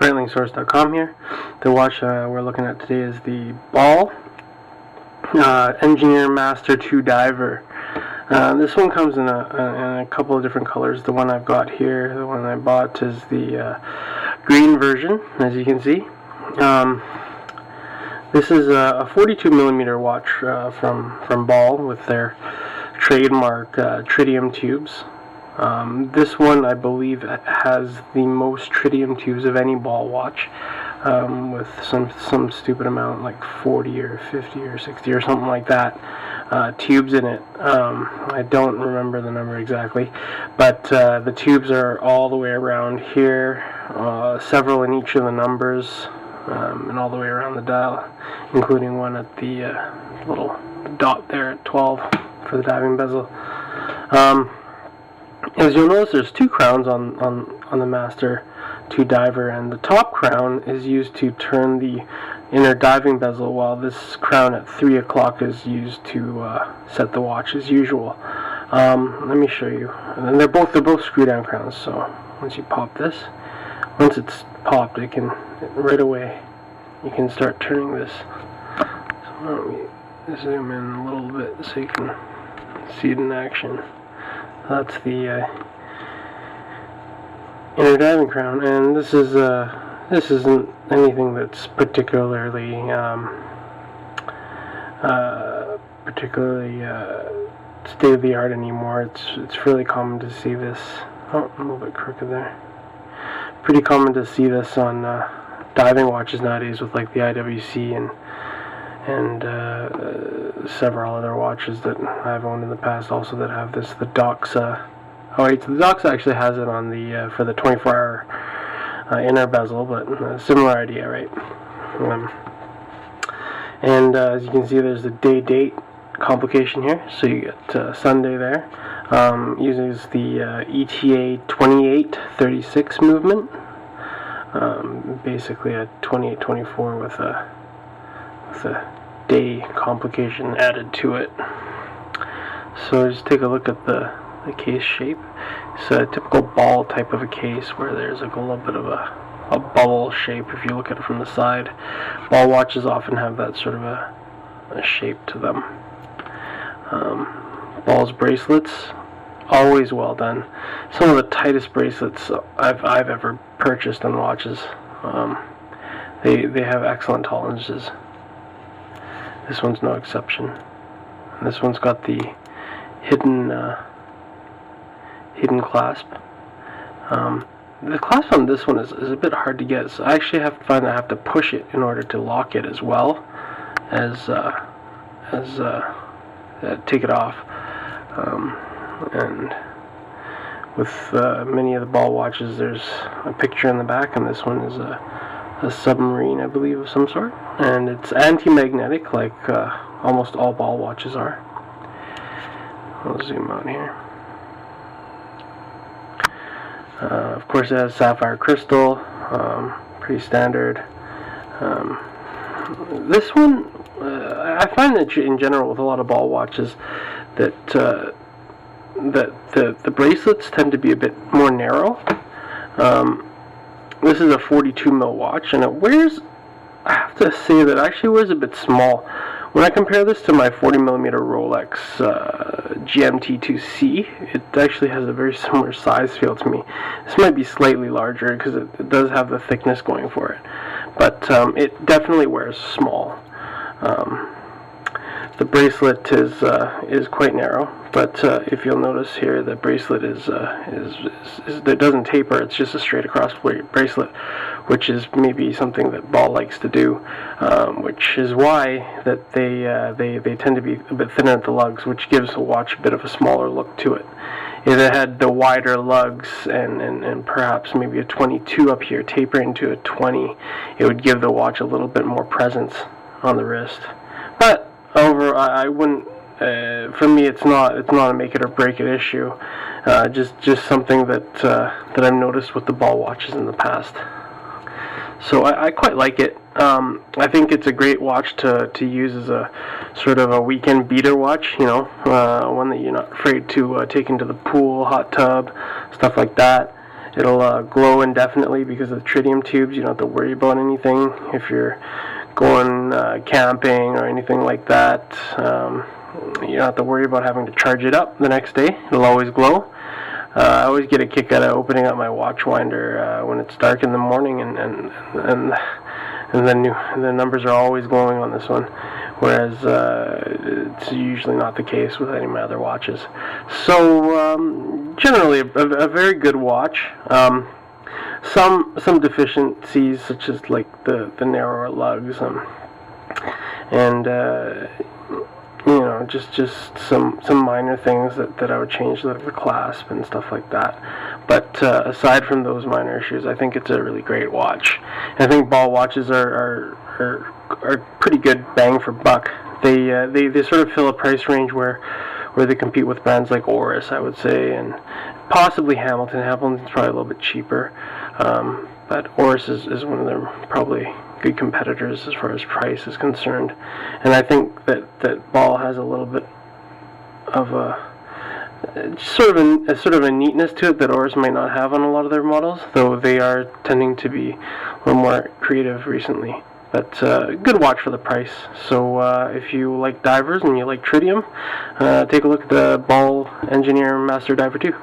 BreitlingSource.com here. The watch we're looking at today is the Ball Engineer Master 2 Diver. This one comes in a couple of different colors. The one I've got here, the one I bought, is the green version, as you can see. This is a 42mm watch from Ball with their trademark tritium tubes. This one, I believe, has the most tritium tubes of any Ball watch, with some stupid amount, like 40 or 50 or 60 or something like that, tubes in it. I don't remember the number exactly, but the tubes are all the way around here, several in each of the numbers, and all the way around the dial, including one at the little dot there at 12 for the diving bezel. As you'll notice, there's two crowns on the Master 2 Diver, and the top crown is used to turn the inner diving bezel, while this crown at 3 o'clock is used to set the watch as usual. Let me show you. And they're both screw down crowns, so once you pop this, once it's popped, right away you can start turning this. So why don't we zoom in a little bit so you can see it in action. That's the inner diving crown, and this isn't anything that's particularly state of the art anymore. It's fairly common to see this. Oh, a little bit crooked there. Pretty common to see this on diving watches nowadays, with like the IWC and several other watches that I've owned in the past also that have this. The Doxa. Oh wait, so the Doxa actually has it on the for the 24-hour inner bezel, but similar idea, right? And as you can see, there's the day-date complication here. So you get Sunday there. Uses the ETA 2836 movement. Basically a 2824 with a day complication added to it. So just take a look at the case shape. It's a typical Ball type of a case where there's like a little bit of a bubble shape if you look at it from the side. Ball watches often have that sort of a shape to them. Ball's bracelets, always well done. Some of the tightest bracelets I've ever purchased on watches. They have excellent tolerances. This one's no exception. And this one's got the hidden clasp. The clasp on this one is a bit hard to get, so I actually have to find I have to push it in order to lock it as well as take it off. And with many of the Ball watches, there's a picture in the back, and this one is a submarine, I believe, of some sort, and it's anti-magnetic, like almost all Ball watches are. I'll zoom out here. Of course, it has sapphire crystal, pretty standard. This one, I find that in general with a lot of Ball watches that the bracelets tend to be a bit more narrow. This is a 42mm watch, and it wears, I have to say that it actually wears a bit small. When I compare this to my 40mm Rolex GMT2C, it actually has a very similar size feel to me. This might be slightly larger because it does have the thickness going for it, but it definitely wears small. The bracelet is quite narrow, but if you'll notice here, the bracelet it doesn't taper. It's just a straight across bracelet, which is maybe something that Ball likes to do, which is why that they tend to be a bit thinner at the lugs, which gives the watch a bit of a smaller look to it. If it had the wider lugs and perhaps maybe a 22 up here tapering to a 20, it would give the watch a little bit more presence on the wrist. But I wouldn't. For me, it's not a make it or break it issue. Just something that I've noticed with the Ball watches in the past. So I quite like it. I think it's a great watch to use as a sort of a weekend beater watch. You know, one that you're not afraid to take into the pool, hot tub, stuff like that. It'll glow indefinitely because of the tritium tubes. You don't have to worry about anything if you're going camping or anything like that. You don't have to worry about having to charge it up the next day. It'll always glow. I always get a kick out of opening up my watch winder when it's dark in the morning, and the numbers are always glowing on this one, whereas it's usually not the case with any of my other watches. So generally a very good watch. Some deficiencies, such as like the narrower lugs, and just some minor things that I would change, like the clasp and stuff like that. But aside from those minor issues, I think it's a really great watch. And I think Ball watches are pretty good bang for buck. They sort of fill a price range where they compete with brands like Oris, I would say, and possibly Hamilton. Hamilton's probably a little bit cheaper, but Oris is one of their probably good competitors as far as price is concerned. And I think that Ball has a little bit of a sort of a neatness to it that Oris might not have on a lot of their models, though they are tending to be a little more creative recently. But good watch for the price. So if you like divers and you like tritium, take a look at the Ball Engineer Master Diver 2.